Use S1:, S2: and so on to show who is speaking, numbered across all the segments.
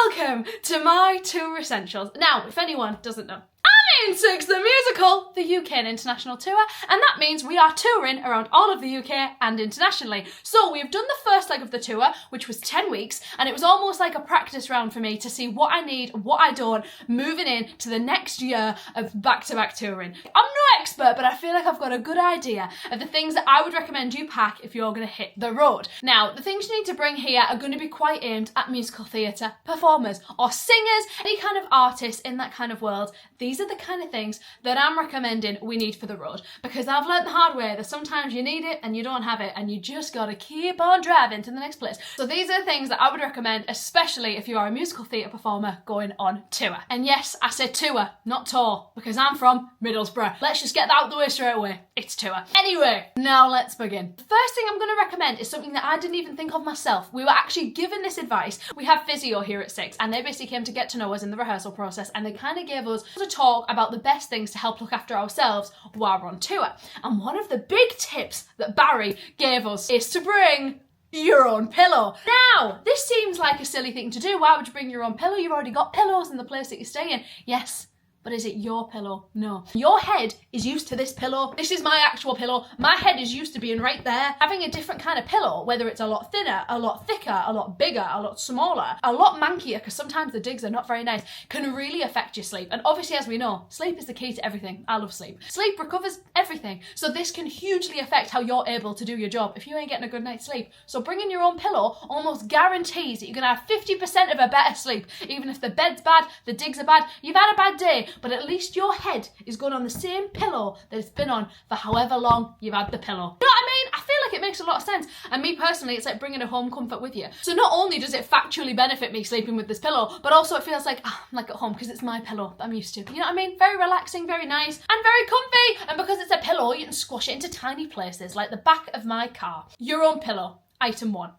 S1: Welcome to my tour essentials. Now, if anyone doesn't know, I'm in Six the Musical, the UK and international tour, and that means we are touring around all of the UK and internationally. So we've done the first leg of the tour, which was 10 weeks, and it was almost like a practice round for me to see what I need, what I don't, moving in to the next year of back-to-back touring. I'm no expert, but I feel like I've got a good idea of the things that I would recommend you pack if you're going to hit the road. Now, the things you need to bring here are going to be quite aimed at musical theatre performers or singers, any kind of artists in that kind of world. These are the kind of things that I'm recommending we need for the road, because I've learned the hard way that sometimes you need it and you don't have it and you just gotta keep on driving to the next place. So these are the things that I would recommend, especially if you are a musical theatre performer going on tour. And yes, I said tour, not tour, because I'm from Middlesbrough. Let's just get that out the way straight away. It's tour. Anyway, now let's begin. The first thing I'm going to recommend is something that I didn't even think of myself. We were actually given this advice. We have physio here at Six, and they basically came to get to know us in the rehearsal process, and they kind of gave us a talk about the best things to help look after ourselves while we're on tour. And one of the big tips that Barry gave us is to bring your own pillow. Now, this seems like a silly thing to do. Why would you bring your own pillow? You've already got pillows in the place that you're staying. Yes, but is it your pillow? No. Your head is used to this pillow. This is my actual pillow. My head is used to being right there. Having a different kind of pillow, whether it's a lot thinner, a lot thicker, a lot bigger, a lot smaller, a lot mankier, because sometimes the digs are not very nice, can really affect your sleep. And obviously, as we know, sleep is the key to everything. I love sleep. Sleep recovers everything. So this can hugely affect how you're able to do your job if you ain't getting a good night's sleep. So bringing your own pillow almost guarantees that you're gonna have 50% of a better sleep. Even if the bed's bad, the digs are bad, you've had a bad day, but at least your head is going on the same pillow that it's been on for however long you've had the pillow. You know what I mean? I feel like it makes a lot of sense. And me personally, it's like bringing a home comfort with you. So not only does it factually benefit me sleeping with this pillow, but also it feels like I'm like at home because it's my pillow that I'm used to. You know what I mean? Very relaxing, very nice, and very comfy. And because it's a pillow, you can squash it into tiny places like the back of my car. Your own pillow, item 1.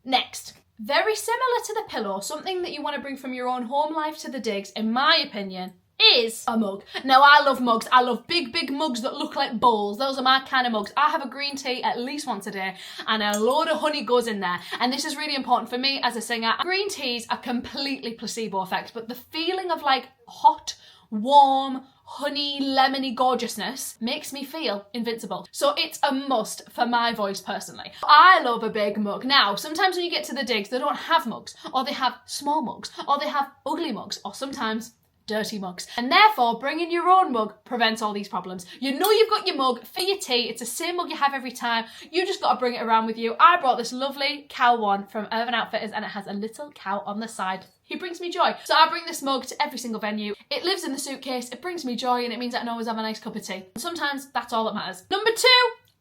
S1: Next. Very similar to the pillow, something that you want to bring from your own home life to the digs, in my opinion, is a mug. Now, I love mugs. I love big, big mugs that look like bowls. Those are my kind of mugs. I have a green tea at least once a day, and a load of honey goes in there. And this is really important for me as a singer. Green teas are completely placebo effect, but the feeling of like hot, warm, honey, lemony gorgeousness makes me feel invincible. So it's a must for my voice personally. I love a big mug. Now, sometimes when you get to the digs, they don't have mugs, or they have small mugs, or they have ugly mugs, or sometimes dirty mugs. And therefore, bringing your own mug prevents all these problems. You know you've got your mug for your tea. It's the same mug you have every time. You just got to bring it around with you. I brought this lovely cow one from Urban Outfitters, and it has a little cow on the side. He brings me joy. So I bring this mug to every single venue. It lives in the suitcase, it brings me joy, and it means I can always have a nice cup of tea. Sometimes that's all that matters. Number 2,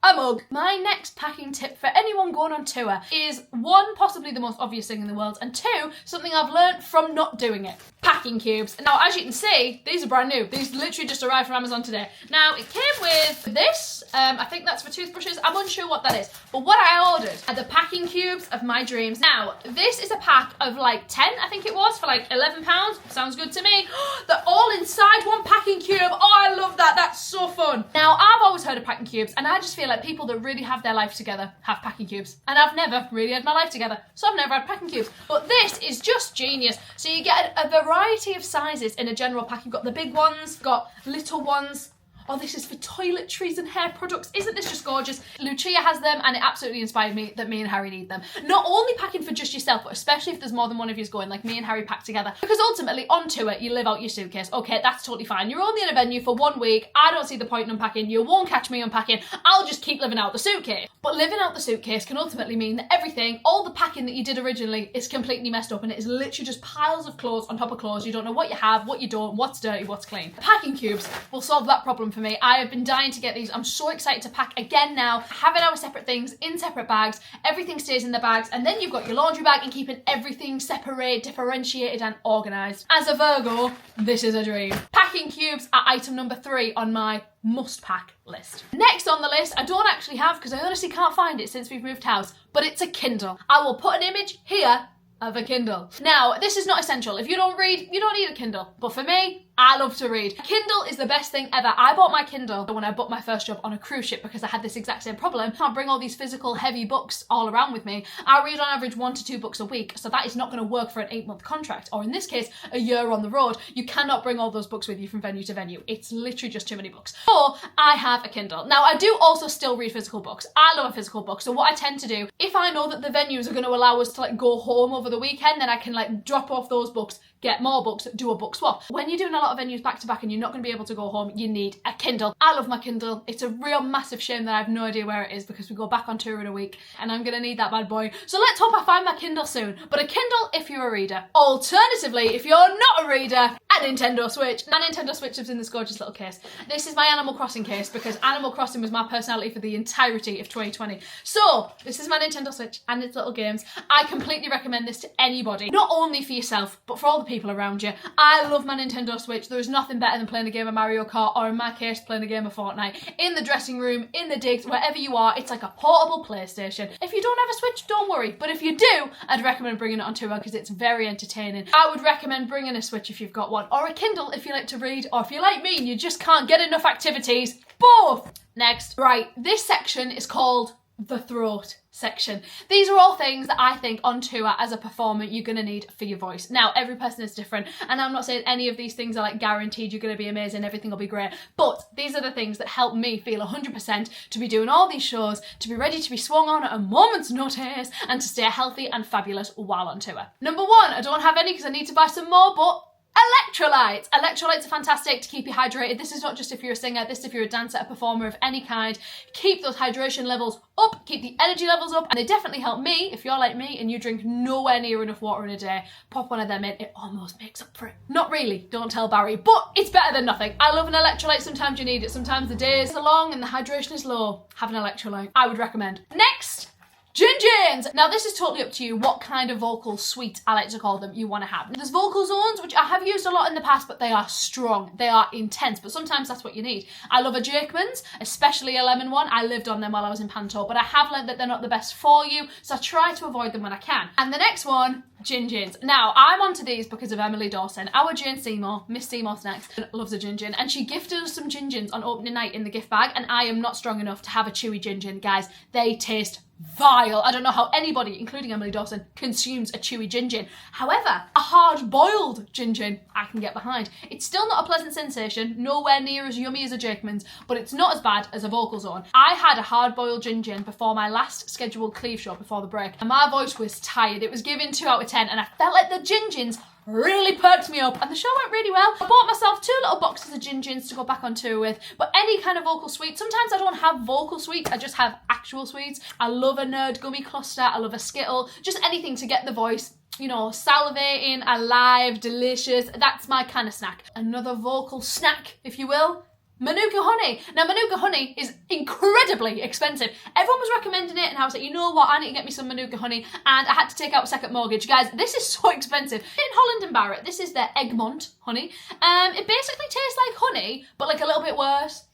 S1: a mug. My next packing tip for anyone going on tour is 1, possibly the most obvious thing in the world, and 2, something I've learned from not doing it. Packing cubes. Now, as you can see, these are brand new. These literally just arrived from Amazon today. Now, it came with this. I think that's for toothbrushes. I'm unsure what that is. But what I ordered are the packing cubes of my dreams. Now, this is a pack of like 10, I think it was, for like £11. Sounds good to me. They're all inside one packing cube. Oh, I love that. That's so fun. Now, I've always heard of packing cubes, and I just feel like people that really have their life together have packing cubes. And I've never really had my life together, so I've never had packing cubes. But this is just genius. So you get a variety of sizes in a general pack. You've got the big ones, got little ones. Oh, this is for toiletries and hair products. Isn't this just gorgeous? Lucia has them, and it absolutely inspired me that me and Harry need them. Not only packing for just yourself, but especially if there's more than one of you going, like me and Harry pack together. Because ultimately, on tour, you live out your suitcase. Okay, that's totally fine. You're only in a venue for 1 week. I don't see the point in unpacking. You won't catch me unpacking. I'll just keep living out the suitcase. But living out the suitcase can ultimately mean that everything, all the packing that you did originally, is completely messed up, and it is literally just piles of clothes on top of clothes. You don't know what you have, what you don't, what's dirty, what's clean. Packing cubes will solve that problem for me. I have been dying to get these. I'm so excited to pack again now. Having our separate things in separate bags. Everything stays in the bags, and then you've got your laundry bag and keeping everything separate, differentiated, and organised. As a Virgo, this is a dream. Packing cubes are item number 3 on my must pack list. Next on the list, I don't actually have, because I honestly can't find it since we've moved house, but it's a Kindle. I will put an image here of a Kindle. Now, this is not essential. If you don't read, you don't need a Kindle. But for me, I love to read. Kindle is the best thing ever. I bought my Kindle when I booked my first job on a cruise ship because I had this exact same problem. I can't bring all these physical heavy books all around with me. I read on average 1 to 2 books a week, so that is not going to work for an 8-month contract, or in this case, a year on the road. You cannot bring all those books with you from venue to venue. It's literally just too many books. So I have a Kindle. Now I do also still read physical books. I love a physical book. So what I tend to do, if I know that the venues are going to allow us to like go home over the weekend, then I can like drop off those books, get more books, do a book swap. When you're doing a lot of venues back to back and you're not going to be able to go home, you need a Kindle. I love my Kindle. It's a real massive shame that I have no idea where it is because we go back on tour in a week and I'm going to need that bad boy. So let's hope I find my Kindle soon. But a Kindle if you're a reader. Alternatively, if you're not a reader, a Nintendo Switch. My Nintendo Switch lives in this gorgeous little case. This is my Animal Crossing case because Animal Crossing was my personality for the entirety of 2020. So this is my Nintendo Switch and its little games. I completely recommend this to anybody. Not only for yourself, but for all the people around you. I love my Nintendo Switch. There is nothing better than playing a game of Mario Kart, or in my case, playing a game of Fortnite. In the dressing room, in the digs, wherever you are, it's like a portable PlayStation. If you don't have a Switch, don't worry. But if you do, I'd recommend bringing it on tour because it's very entertaining. I would recommend bringing a Switch if you've got one, or a Kindle if you like to read, or if you're like me and you just can't get enough activities. Both! Next. Right, this section is called the throat section. These are all things that I think on tour as a performer you're going to need for your voice. Now, every person is different, and I'm not saying any of these things are like guaranteed you're going to be amazing, everything will be great, but these are the things that help me feel 100% to be doing all these shows, to be ready to be swung on at a moment's notice, and to stay healthy and fabulous while on tour. Number 1, I don't have any because I need to buy some more, but electrolytes. Electrolytes are fantastic to keep you hydrated. This is not just if you're a singer, this is if you're a dancer, a performer of any kind. Keep those hydration levels up, keep the energy levels up, and they definitely help me if you're like me and you drink nowhere near enough water in a day. Pop one of them in, it almost makes up for it. Not really, don't tell Barry, but it's better than nothing. I love an electrolyte. Sometimes you need it, sometimes the days are long and the hydration is low. Have an electrolyte. I would recommend. Next, gin. Now this is totally up to you what kind of vocal suite, I like to call them, you want to have. There's vocal zones, which I have used a lot in the past, but they are strong, they are intense, but sometimes that's what you need. I love a Jakeman's, especially a lemon one. I lived on them while I was in Panto, but I have learned that they're not the best for you, so I try to avoid them when I can. And the next one, gin. Now, I'm onto these because of Emily Dawson. Our Jane Seymour, Miss Seymour Snacks, loves a gin, and she gifted us some gin on opening night in the gift bag, and I am not strong enough to have a chewy gin. Guys, they taste vile. I don't know how anybody, including Emily Dawson, consumes a chewy gin. However, a hard-boiled gin I can get behind. It's still not a pleasant sensation, nowhere near as yummy as a Jakeman's, but it's not as bad as a vocal zone. I had a hard-boiled gin before my last scheduled Cleve show before the break, and my voice was tired. It was given 2 out of 10, and I felt like the gins really perked me up, and the show went really well. I bought myself 2 little boxes of gins to go back on tour with, but any kind of vocal suite. Sometimes I don't have vocal suites, I just have actual suites. I love a Nerd gummy cluster, I love a Skittle, just anything to get the voice, you know, salivating, alive, delicious. That's my kind of snack. Another vocal snack, if you will, Manuka honey. Now, Manuka honey is incredibly expensive. Everyone was recommending it, and I was like, you know what, I need to get me some Manuka honey, and I had to take out a second mortgage. Guys, this is so expensive. In Holland and Barrett, this is their Egmont honey. It basically tastes like honey, but like a little bit worse.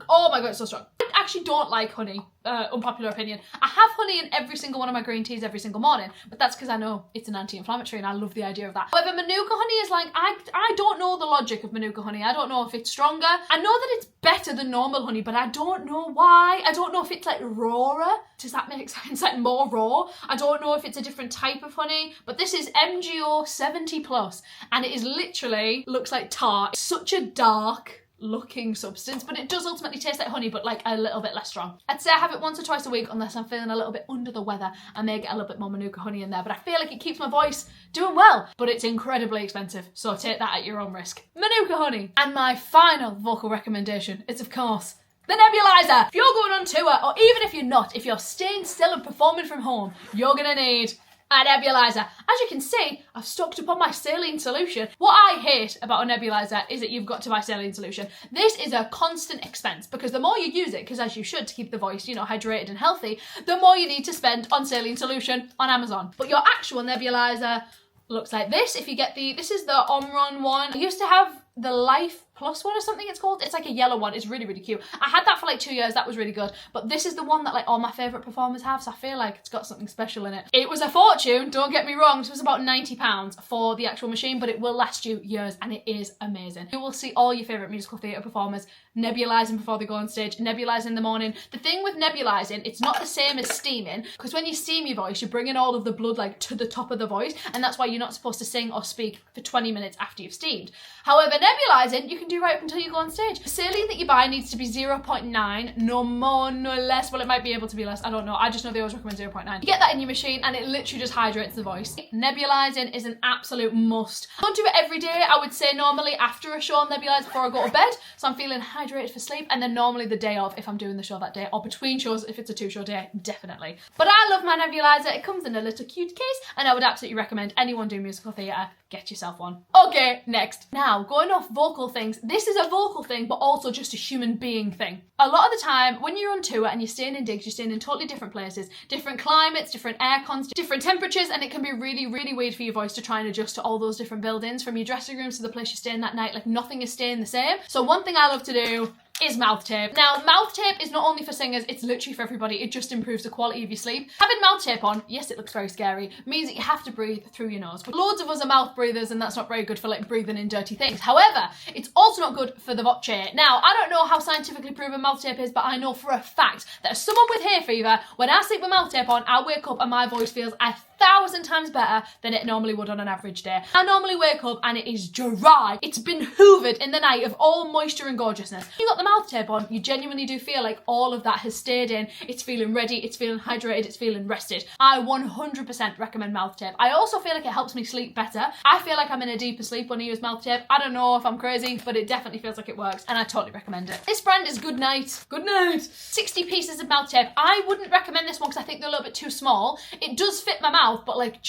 S1: Oh my god, it's so strong. I actually don't like honey, unpopular opinion. I have honey in every single one of my green teas every single morning, but that's because I know it's an anti-inflammatory and I love the idea of that. However, Manuka honey is like, I don't know the logic of Manuka honey. I don't know if it's stronger. I know that it's better than normal honey, but I don't know why. I don't know if it's like rawer. Does that make sense? Like more raw? I don't know if it's a different type of honey, but this is MGO 70+, and it is literally, looks like tar. It's such a dark looking substance, but it does ultimately taste like honey, but like a little bit less strong. I'd say I have it once or twice a week unless I'm feeling a little bit under the weather. I may get a little bit more Manuka honey in there, but I feel like it keeps my voice doing well, but it's incredibly expensive, so take that at your own risk. Manuka honey. And my final vocal recommendation is, of course, the nebulizer. If you're going on tour, or even if you're not, if you're staying still and performing from home, you're gonna need a nebulizer. As you can see, I've stocked up on my saline solution. What I hate about a nebulizer is that you've got to buy saline solution. This is a constant expense because the more you use it, because as you should to keep the voice, you know, hydrated and healthy, the more you need to spend on saline solution on Amazon. But your actual nebulizer looks like this. If you get this is the Omron one. I used to have the Life Plus one or something it's called. It's like a yellow one. It's really, really cute. I had that for like 2 years. That was really good. But this is the one that like all my favourite performers have. So I feel like it's got something special in it. It was a fortune. Don't get me wrong. This was about £90 for the actual machine, but it will last you years and it is amazing. You will see all your favourite musical theatre performers nebulising before they go on stage, nebulise in the morning. The thing with nebulising, it's not the same as steaming, because when you steam your voice, you're bringing all of the blood like to the top of the voice, and that's why you're not supposed to sing or speak for 20 minutes after you've steamed. However, nebulising, you can do right up until you go on stage. The saline that you buy needs to be 0.9, no more, no less. Well, it might be able to be less, I don't know. I just know they always recommend 0.9. You get that in your machine and it literally just hydrates the voice. Nebulising is an absolute must. I don't do it every day. I would say normally after a show I'll nebulise before I go to bed, so I'm feeling hydrated for sleep, and then normally the day of if I'm doing the show that day, or between shows if it's a 2-show day, definitely. But I love my nebulizer. It comes in a little cute case, and I would absolutely recommend anyone doing musical theatre, get yourself one. Okay, next. Now, going off vocal things, this is a vocal thing, but also just a human being thing. A lot of the time, when you're on tour and you're staying in digs, you're staying in totally different places, different climates, different air cons, different temperatures, and it can be really, really weird for your voice to try and adjust to all those different buildings, from your dressing rooms to the place you're staying that night. Like, nothing is staying the same. So one thing I love to do is mouth tape. Now, mouth tape is not only for singers, it's literally for everybody. It just improves the quality of your sleep. Having mouth tape on, yes, it looks very scary, means that you have to breathe through your nose. Loads of us are mouth breathers, and that's not very good for like breathing in dirty things. However, it's also not good for the voce. Now, I don't know how scientifically proven mouth tape is, but I know for a fact that as someone with hay fever, when I sleep with mouth tape on, I wake up and my voice feels 1,000 times better than it normally would on an average day. I normally wake up and it is dry. It's been hoovered in the night of all moisture and gorgeousness. You got the mouth tape on, you genuinely do feel like all of that has stayed in. It's feeling ready, it's feeling hydrated, it's feeling rested. I 100% recommend mouth tape. I also feel like it helps me sleep better. I feel like I'm in a deeper sleep when I use mouth tape. I don't know if I'm crazy, but it definitely feels like it works, and I totally recommend it. This brand is Good Night. Good Night. 60 pieces of mouth tape. I wouldn't recommend this one because I think they're a little bit too small. It does fit my mouth, but like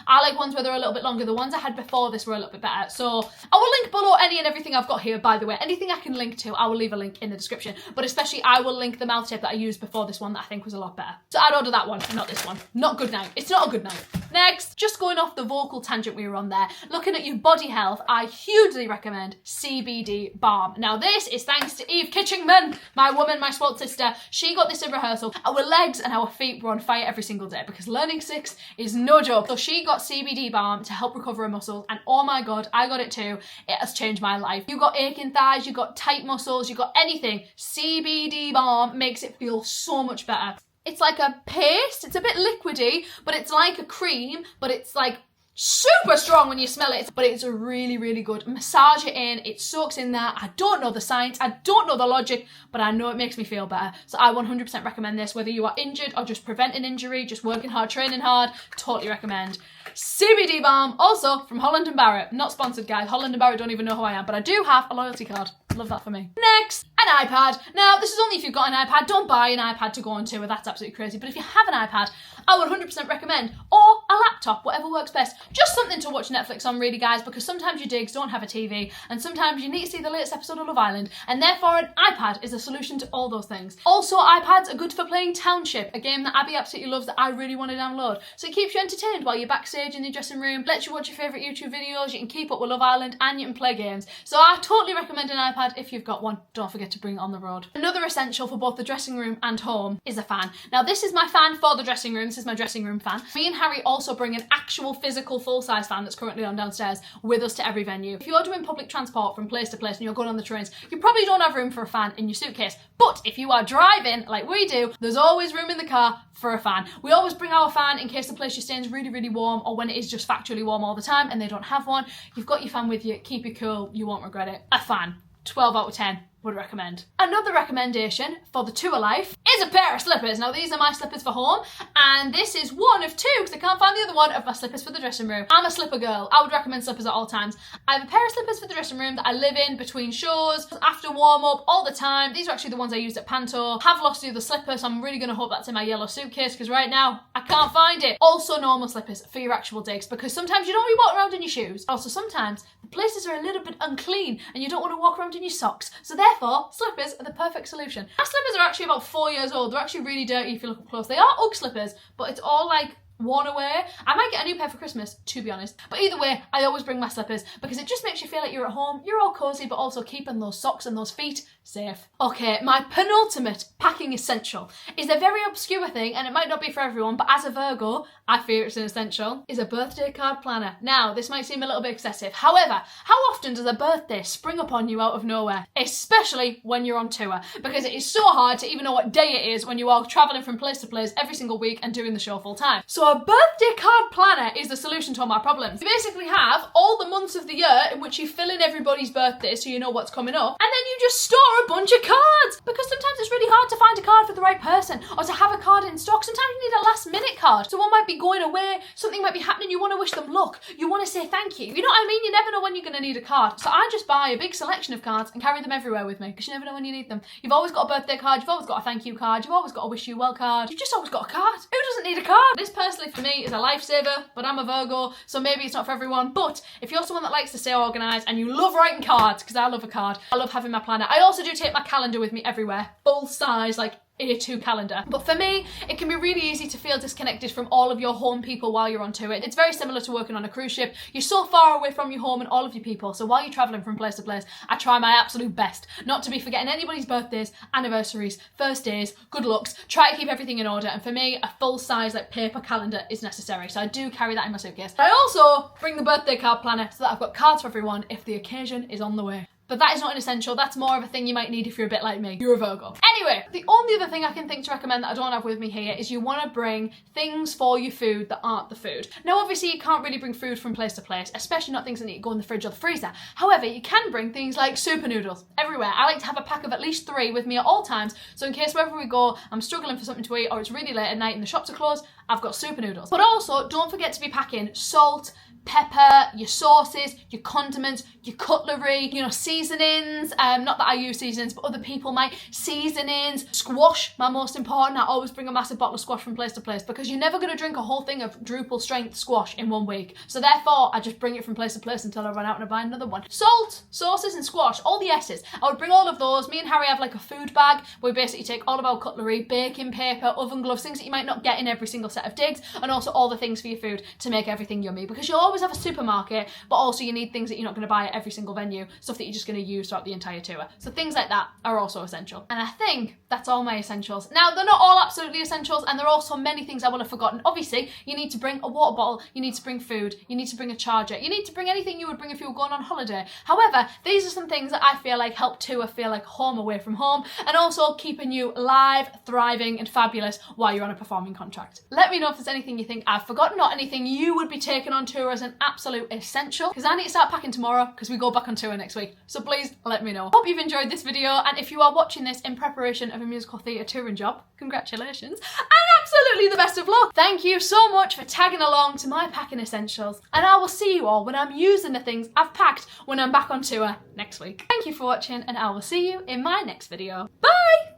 S1: I like ones where they're a little bit longer. The ones I had before this were a little bit better. So I will link below any and everything I've got here, by the way. Anything I can link to, I will leave a link in the description. But especially I will link the mouth tape that I used before this one that I think was a lot better. So I'd order that one, not this one. Not Good Night. It's not a good night. Next, just going off the vocal tangent we were on there, looking at your body health, I hugely recommend CBD Balm. Now this is thanks to Eve Kitchingman, my woman, my swart sister. She got this in rehearsal. Our legs and our feet were on fire every single day because learning 6 is no joke. So she got CBD Balm to help recover her muscles, and oh my god, I got it too. It has changed my life. You got aching thighs, you got tight muscles, you got anything. CBD Balm makes it feel so much better. It's like a paste, it's a bit liquidy, but it's like a cream, but it's like super strong when you smell it, but it's really, really good. Massage it in, it soaks in there. I don't know the science, I don't know the logic, but I know it makes me feel better. So I 100% recommend this, whether you are injured or just preventing injury, just working hard, training hard, totally recommend. CBD Balm, also from Holland & Barrett. Not sponsored, guys. Holland & Barrett don't even know who I am, but I do have a loyalty card. Love that for me. Next, an iPad. Now, this is only if you've got an iPad. Don't buy an iPad to go on tour, that's absolutely crazy. But if you have an iPad, I would 100% recommend, or a laptop, whatever works best. Just something to watch Netflix on, really, guys, because sometimes your digs don't have a TV, and sometimes you need to see the latest episode of Love Island, and therefore an iPad is a solution to all those things. Also, iPads are good for playing Township, a game that Abby absolutely loves that I really want to download. So it keeps you entertained while you're backstage in your dressing room, lets you watch your favourite YouTube videos, you can keep up with Love Island, and you can play games. So I totally recommend an iPad if you've got one. Don't forget to bring it on the road. Another essential for both the dressing room and home is a fan. Now, this is my fan for the dressing room. This is my dressing room fan. Me and Harry also bring an actual physical full-size fan that's currently on downstairs with us to every venue. If you're doing public transport from place to place and you're going on the trains, you probably don't have room for a fan in your suitcase. But if you are driving like we do, there's always room in the car for a fan. We always bring our fan in case the place you're staying is really, really warm, or when it is just factually warm all the time and they don't have one. You've got your fan with you. Keep it cool. You won't regret it. A fan. 12 out of 10. Would recommend. Another recommendation for the tour life is a pair of slippers. Now, these are my slippers for home, and this is one of two, because I can't find the other one, of my slippers for the dressing room. I'm a slipper girl. I would recommend slippers at all times. I have a pair of slippers for the dressing room that I live in between shows, after warm-up, all the time. These are actually the ones I used at Panto. Have lost the other slipper, so I'm really going to hope that's in my yellow suitcase, because right now, I can't find it. Also, normal slippers for your actual digs, because sometimes you don't want to be walking around in your shoes. Also, sometimes the places are a little bit unclean, and you don't want to walk around in your socks. So therefore, slippers are the perfect solution. My slippers are actually about 4 years old. They're actually really dirty if you look up close. They are Ugg slippers, but it's all like worn away. I might get a new pair for Christmas, to be honest. But either way, I always bring my slippers because it just makes you feel like you're at home, you're all cozy, but also keeping those socks and those feet safe. Okay, my penultimate packing essential is a very obscure thing, and it might not be for everyone, but as a Virgo, I fear it's an essential, is a birthday card planner. Now, this might seem a little bit excessive. However, how often does a birthday spring upon you out of nowhere? Especially when you're on tour, because it is so hard to even know what day it is when you are traveling from place to place every single week and doing the show full time. So a birthday card planner is the solution to all my problems. You basically have all the months of the year in which you fill in everybody's birthday so you know what's coming up, and then you just store a bunch of cards, because sometimes it's really hard to find a card for the right person or to have a card in stock. Sometimes you need a last minute card. Someone might be going away, something might be happening, you want to wish them luck, you want to say thank you. You know what I mean? You never know when you're going to need a card. So I just buy a big selection of cards and carry them everywhere with me, because you never know when you need them. You've always got a birthday card, you've always got a thank you card, you've always got a wish you well card. You've just always got a card. Who doesn't need a card? This personally for me is a lifesaver, but I'm a Virgo, so maybe it's not for everyone. But if you're someone that likes to stay organised and you love writing cards, because I love a card, I love having my planner. I also do take my calendar with me everywhere, full size, like A2 calendar. But for me, it can be really easy to feel disconnected from all of your home people while you're on tour. It's very similar to working on a cruise ship. You're so far away from your home and all of your people. So while you're traveling from place to place, I try my absolute best not to be forgetting anybody's birthdays, anniversaries, first days, good looks. Try to keep everything in order. And for me, a full size like paper calendar is necessary. So I do carry that in my suitcase. I also bring the birthday card planner so that I've got cards for everyone if the occasion is on the way. But that is not an essential. That's more of a thing you might need if you're a bit like me. You're a Virgo. Anyway, the only other thing I can think to recommend that I don't have with me here is you want to bring things for your food that aren't the food. Now, obviously, you can't really bring food from place to place, especially not things that need to go in the fridge or the freezer. However, you can bring things like super noodles everywhere. I like to have a pack of at least 3 with me at all times, so in case wherever we go, I'm struggling for something to eat or it's really late at night and the shops are closed, I've got super noodles. But also, don't forget to be packing salt, pepper, your sauces, your condiments, your cutlery, you know, seasonings. Not that I use seasonings, but other people might. Seasonings, squash, my most important. I always bring a massive bottle of squash from place to place because you're never going to drink a whole thing of Drupal strength squash in 1 week. So therefore, I just bring it from place to place until I run out and I buy another one. Salt, sauces and squash, all the S's. I would bring all of those. Me and Harry have like a food bag where we basically take all of our cutlery, baking paper, oven gloves, things that you might not get in every single set of digs, and also all the things for your food to make everything yummy, because you'll always have a supermarket, but also you need things that you're not going to buy at every single venue, stuff that you're just going to use throughout the entire tour. So things like that are also essential. And I think that's all my essentials. Now, they're not all absolutely essentials, and there are also many things I will have forgotten. Obviously, you need to bring a water bottle, you need to bring food, you need to bring a charger, you need to bring anything you would bring if you were going on holiday. However, these are some things that I feel like help tour feel like home away from home, and also keeping you live, thriving, and fabulous while you're on a performing contract. Let me know if there's anything you think I've forgotten or anything you would be taking on tour as an absolute essential, because I need to start packing tomorrow because we go back on tour next week. So please let me know. Hope you've enjoyed this video, and if you are watching this in preparation of a musical theatre touring job, congratulations and absolutely the best of luck. Thank you so much for tagging along to my packing essentials, and I will see you all when I'm using the things I've packed when I'm back on tour next week. Thank you for watching, and I will see you in my next video. Bye!